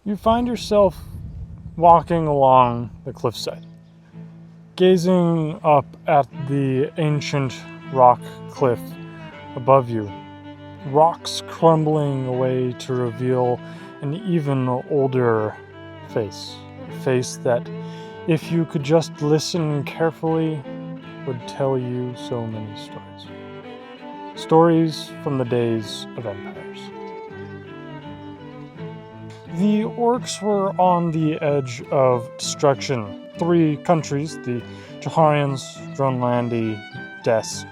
You find yourself walking along the cliffside, gazing up at the ancient rock cliff above you, rocks crumbling away to reveal an even older face, a face that, if you could just listen carefully, would tell you so many stories. Stories from the days of empires. The orcs were on the edge of destruction. 3 countries, the Jaharians, Dronlandi, Des,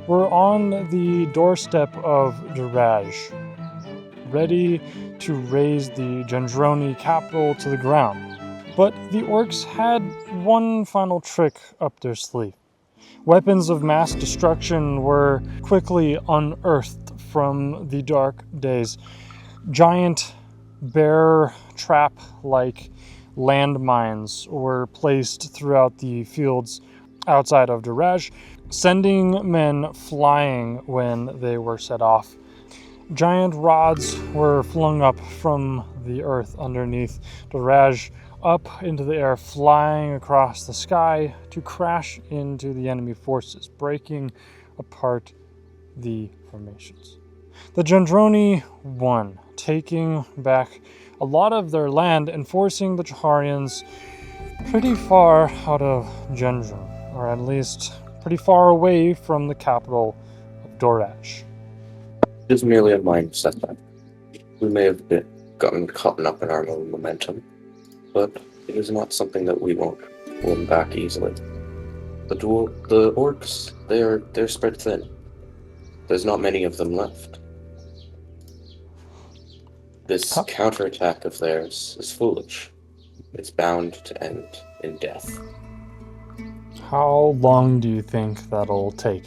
were on the doorstep of Diraj, ready to raze the Gendroni capital to the ground. But the orcs had one final trick up their sleeve. Weapons of mass destruction were quickly unearthed from the dark days. Giant bear trap-like landmines were placed throughout the fields outside of Diraj, sending men flying when they were set off. Giant rods were flung up from the earth underneath Diraj, up into the air, flying across the sky to crash into the enemy forces, breaking apart the formations. The Gendroni won, taking back a lot of their land and forcing the Jaharians pretty far out of Gendron, or at least pretty far away from the capital of Dorash. It is merely a mind setback. We may have gotten caught up in our own momentum, but it is not something that we won't win back easily. The orcs, they're spread thin. There's not many of them left. This counterattack of theirs is foolish. It's bound to end in death. How long do you think that'll take?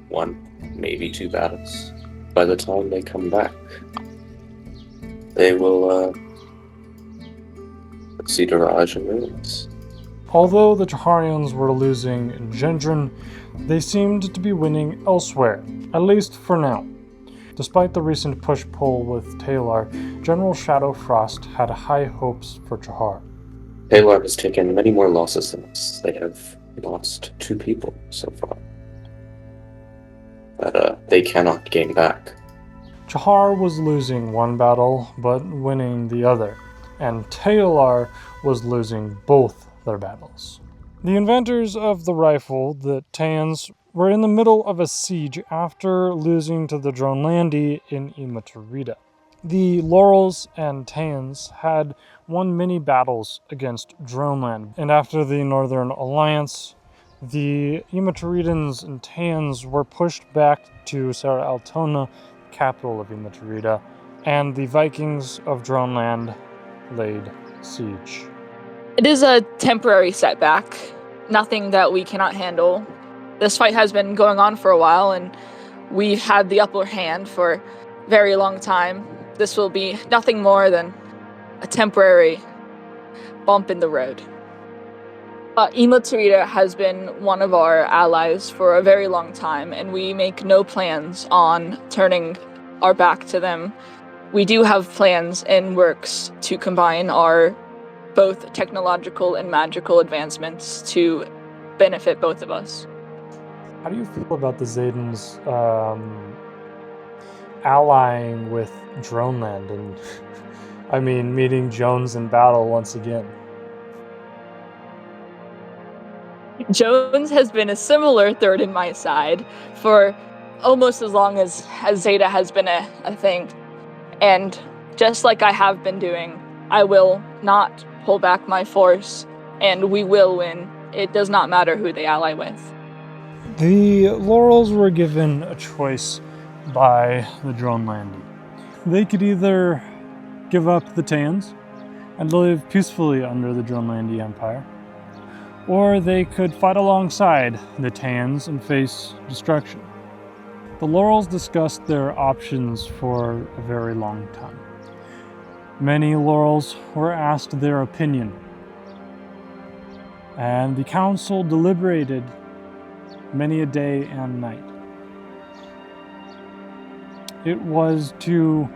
1, maybe 2 battles. By the time they come back, they will see Diraj in ruins. Although the Jaharians were losing in Gendron, they seemed to be winning elsewhere, at least for now. Despite the recent push-pull with Talar, General Shadowfrost had high hopes for Jahar. Talar has taken many more losses than us. They have lost 2 people so far that they cannot gain back. Jahar was losing one battle, but winning the other, and Talar was losing both their battles. The inventors of the rifle, the Tans, were in the middle of a siege after losing to the Dronlandi in Imatarita. The Laurels and Tans had won many battles against Dronland, and after the Northern Alliance, the Imataritans and Tans were pushed back to Serra Altona, capital of Imatarita, and the Vikings of Dronland laid siege. It is a temporary setback, nothing that we cannot handle. This fight has been going on for a while, and we've had the upper hand for a very long time. This will be nothing more than a temporary bump in the road. Imatarita has been one of our allies for a very long time, and we make no plans on turning our back to them. We do have plans in works to combine our both technological and magical advancements to benefit both of us. How do you feel about the Zaydens allying with Dronland and, meeting Jones in battle once again? Jones has been a similar third in my side for almost as long as Zeta has been a thing. And just like I have been doing, I will not pull back my force, and we will win. It does not matter who they ally with. The Laurels were given a choice by the Dronlandi. They could either give up the Tans and live peacefully under the Dronlandi Empire, or they could fight alongside the Tans and face destruction. The Laurels discussed their options for a very long time. Many Laurels were asked their opinion, and the council deliberated many a day and night. It was to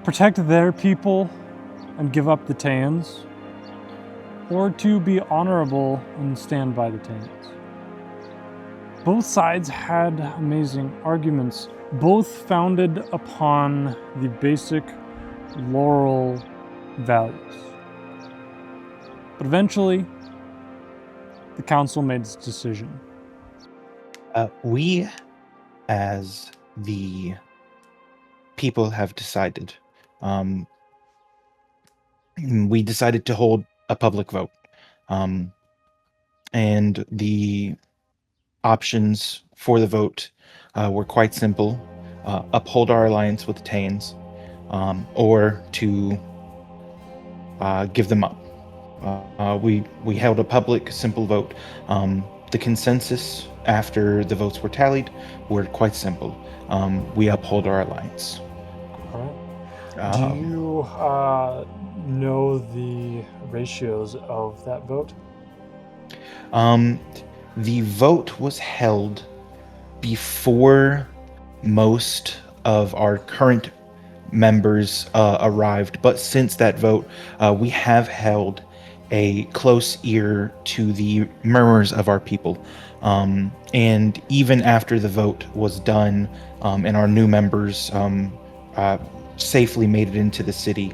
protect their people and give up the Tans, or to be honorable and stand by the Tans. Both sides had amazing arguments, both founded upon the basic Laurel values. But eventually, the council made its decision. We, as the people, have decided. We decided to hold a public vote. And the options for the vote were quite simple. Uphold our alliance with the Tains, or to give them up. We held a public, simple vote. The consensus after the votes were tallied were quite simple. We uphold our alliance. All right. Do you know the ratios of that vote? The vote was held before most of our current members arrived, but since that vote, we have held a close ear to the murmurs of our people. And even after the vote was done and our new members safely made it into the city,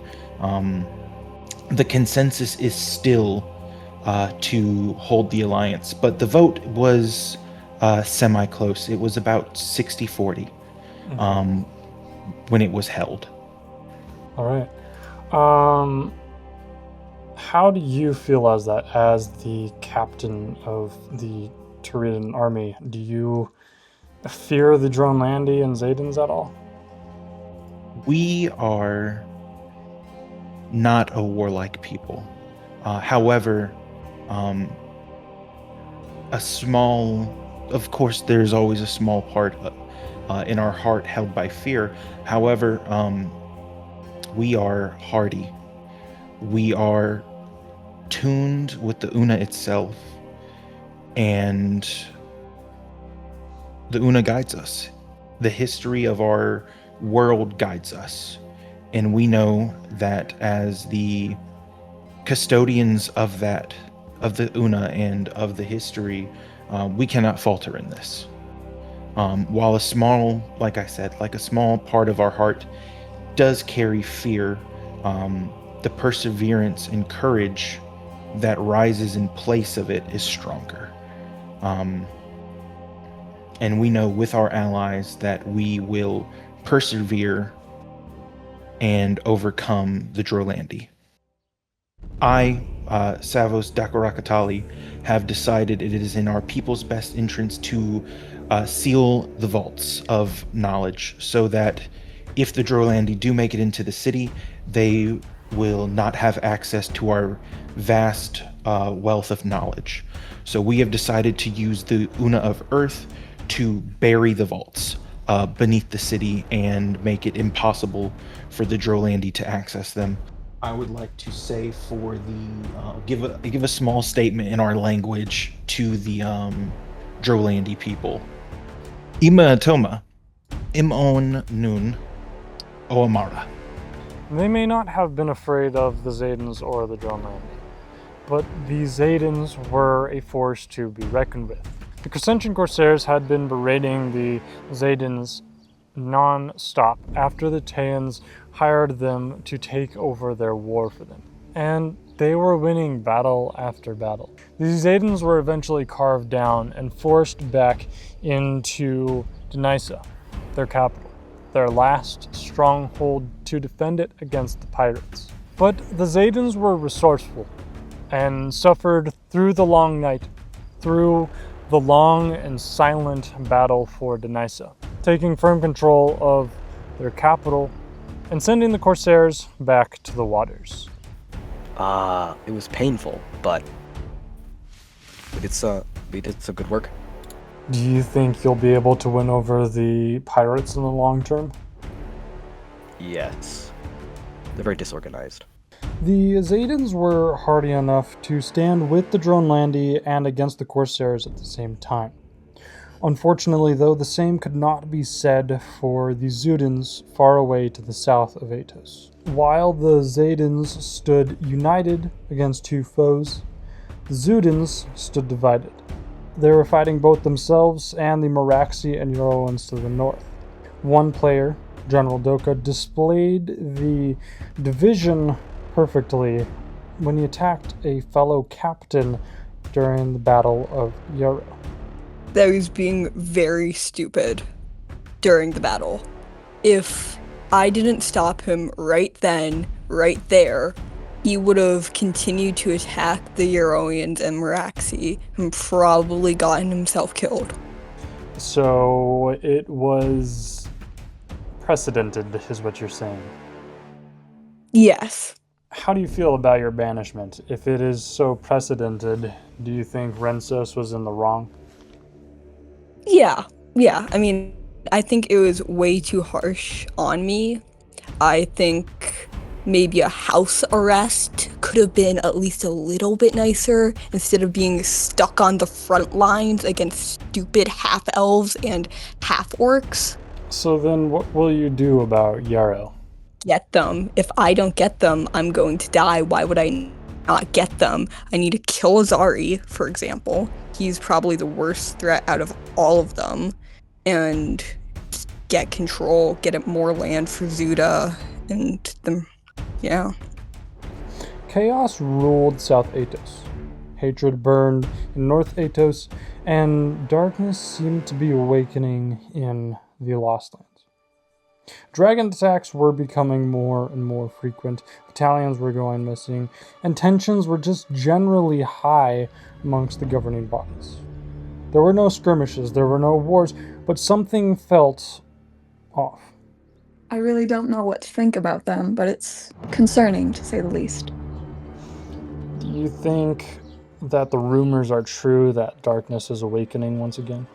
the consensus is still to hold the alliance. But the vote was semi-close. It was about 60-40 when it was held. All right. How do you feel as the captain of the Turian army? Do you fear the Dronlandi and Zaydens at all? We are not a warlike people. However, of course, there's always a small part in our heart held by fear. However, we are hardy. We are tuned with the Una itself, and the Una guides us. The history of our world guides us, and we know that as the custodians of the Una and of the history, we cannot falter in this. While a small part of our heart does carry fear, the perseverance and courage that rises in place of it is stronger. And we know with our allies that we will persevere and overcome the Drolandi. I, Savos Dakorakatali, have decided it is in our people's best interest to seal the vaults of knowledge, so that if the Drolandi do make it into the city, they will not have access to our vast wealth of knowledge. So we have decided to use the Una of Earth to bury the vaults beneath the city and make it impossible for the Drolandi to access them. I would like to say for the give a small statement in our language to the Drolandi people. Ima Atoma, Imon Nun, Oamara. They may not have been afraid of the Zaydens or the Dronlandi, but the Zaydens were a force to be reckoned with. The Crescentian Corsairs had been berating the Zaydens non-stop after the Tayans hired them to take over their war for them. And they were winning battle after battle. The Zaydens were eventually carved down and forced back into Denysa, their capital, their last stronghold to defend it against the pirates. But the Zaydens were resourceful and suffered through the long night, through the long and silent battle for Denysa, taking firm control of their capital and sending the Corsairs back to the waters. It was painful, but we did some good work. Do you think you'll be able to win over the pirates in the long term? Yes. They're very disorganized. The Zaydens were hardy enough to stand with the Dronlandi and against the Corsairs at the same time. Unfortunately, though, the same could not be said for the Zudans far away to the south of Aetos. While the Zadans stood united against two foes, the Zudans stood divided. They were fighting both themselves and the Meraxi and Euroans to the north. One player, General Doka, displayed the division perfectly when he attacked a fellow captain during the Battle of Yarrow. That was being very stupid during the battle. If I didn't stop him right then, right there, he would have continued to attack the Euroians and Meraxi and probably gotten himself killed. So it was precedented, is what you're saying. Yes. How do you feel about your banishment? If it is so precedented, do you think Rensos was in the wrong? Yeah. I mean, I think it was way too harsh on me. I think maybe a house arrest could have been at least a little bit nicer instead of being stuck on the front lines against stupid half-elves and half-orcs. So then what will you do about Yarrow? Get them. If I don't get them, I'm going to die. Why would I not get them? I need to kill Azari, for example. He's probably the worst threat out of all of them. And get control, get more land for Zuda, and them, yeah. Chaos ruled South Aetos. Hatred burned in North Aetos, and darkness seemed to be awakening in the Lost Lands. Dragon attacks were becoming more and more frequent, battalions were going missing, and tensions were just generally high amongst the governing bodies. There were no skirmishes, there were no wars, but something felt off. I really don't know what to think about them, but it's concerning, to say the least. Do you think that the rumors are true that darkness is awakening once again?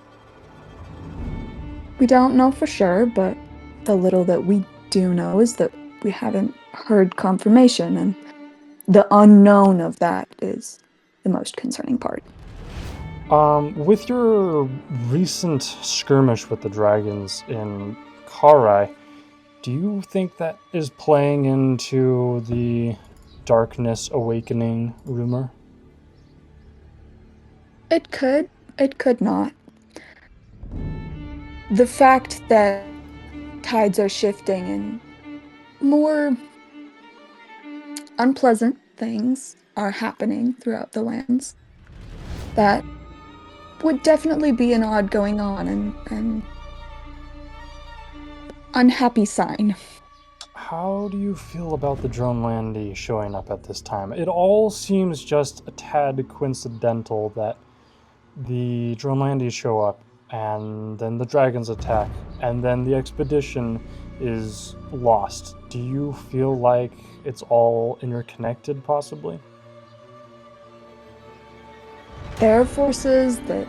We don't know for sure, but the little that we do know is that we haven't heard confirmation, and the unknown of that is the most concerning part. With your recent skirmish with the dragons in Karai, do you think that is playing into the darkness awakening rumor? It could not. The fact that tides are shifting and more unpleasant things are happening throughout the lands, that would definitely be an odd going on and unhappy sign. How do you feel about the Dronelandi showing up at this time? It all seems just a tad coincidental that the Dronelandi show up, and then the dragons attack, and then the expedition is lost. Do you feel like it's all interconnected, possibly? There are forces that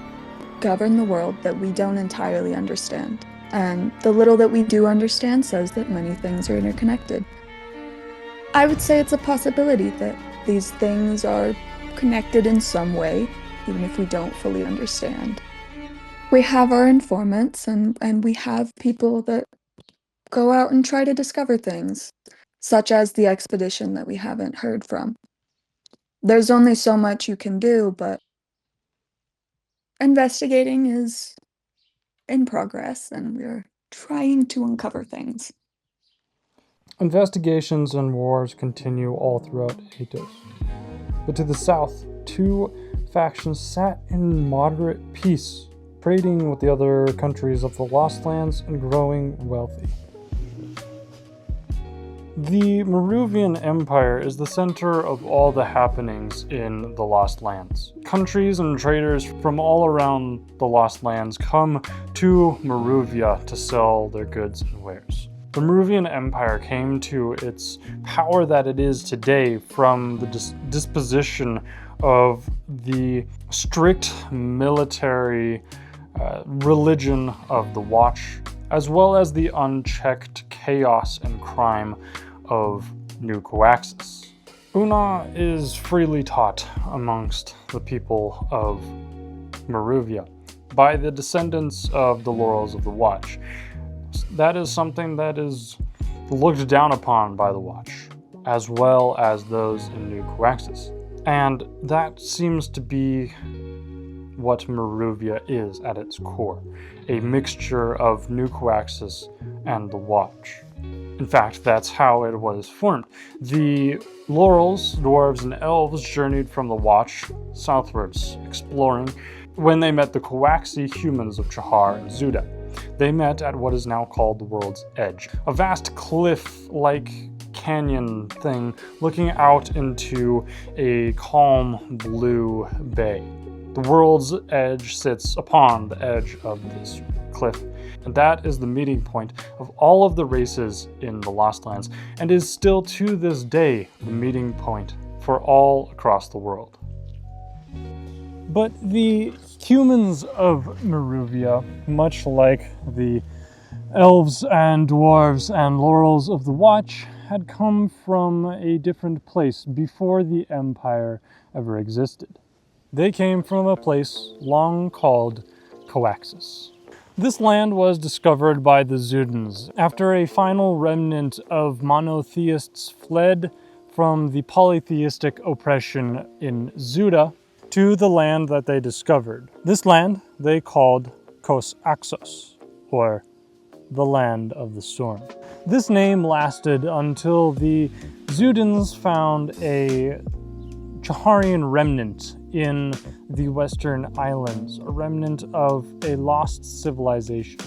govern the world that we don't entirely understand. And the little that we do understand says that many things are interconnected. I would say it's a possibility that these things are connected in some way, even if we don't fully understand. We have our informants, and we have people that go out and try to discover things, such as the expedition that we haven't heard from. There's only so much you can do, but investigating is in progress, and we're trying to uncover things. Investigations and wars continue all throughout Aetos. But to the south, two factions sat in moderate peace, trading with the other countries of the Lost Lands and growing wealthy. The Meruvian Empire is the center of all the happenings in the Lost Lands. Countries and traders from all around the Lost Lands come to Meruvia to sell their goods and wares. The Meruvian Empire came to its power that it is today from the disposition of the strict military religion of the Watch, as well as the unchecked chaos and crime of New Coaxus. Una is freely taught amongst the people of Meruvia, by the descendants of the Laurels of the Watch. That is something that is looked down upon by the Watch, as well as those in New Coaxus. And that seems to be what Meruvia is at its core, a mixture of New Coaxus and the Watch. In fact, that's how it was formed. The Laurels, dwarves, and elves journeyed from the Watch southwards, exploring, when they met the Coaxi humans of Chahar and Zuda. They met at what is now called the World's Edge, a vast cliff-like canyon thing looking out into a calm blue bay. The World's Edge sits upon the edge of this cliff, and that is the meeting point of all of the races in the Lost Lands, and is still to this day the meeting point for all across the world. But the humans of Meruvia, much like the elves and dwarves and laurels of the Watch, had come from a different place before the Empire ever existed. They came from a place long called Coaxus. This land was discovered by the Zudans after a final remnant of monotheists fled from the polytheistic oppression in Zuda to the land that they discovered. This land they called Coaxus, or the Land of the Storm. This name lasted until the Zudans found a Chaharian remnant in the Western Islands, a remnant of a lost civilization.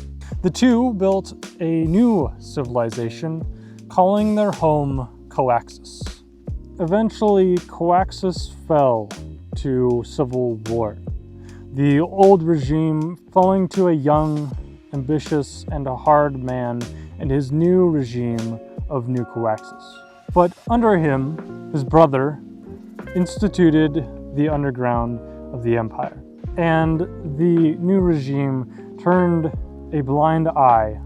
The two built a new civilization, calling their home Coaxus. Eventually, Coaxus fell to civil war, the old regime falling to a young, ambitious, and a hard man and his new regime of New Coaxus. But under him, his brother instituted the underground of the Empire, and the new regime turned a blind eye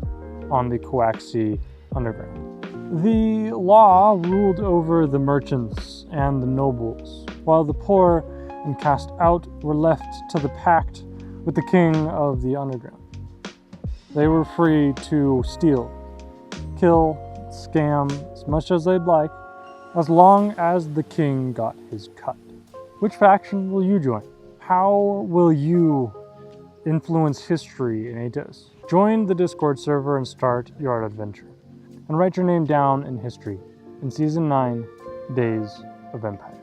on the Coaxi underground. The law ruled over the merchants and the nobles, while the poor and cast out were left to the pact with the king of the underground. They were free to steal, kill, scam as much as they'd like, as long as the king got his cut. Which faction will you join? How will you influence history in Aetos? Join the Discord server and start your adventure. And write your name down in history in Season 9, Days of Empire.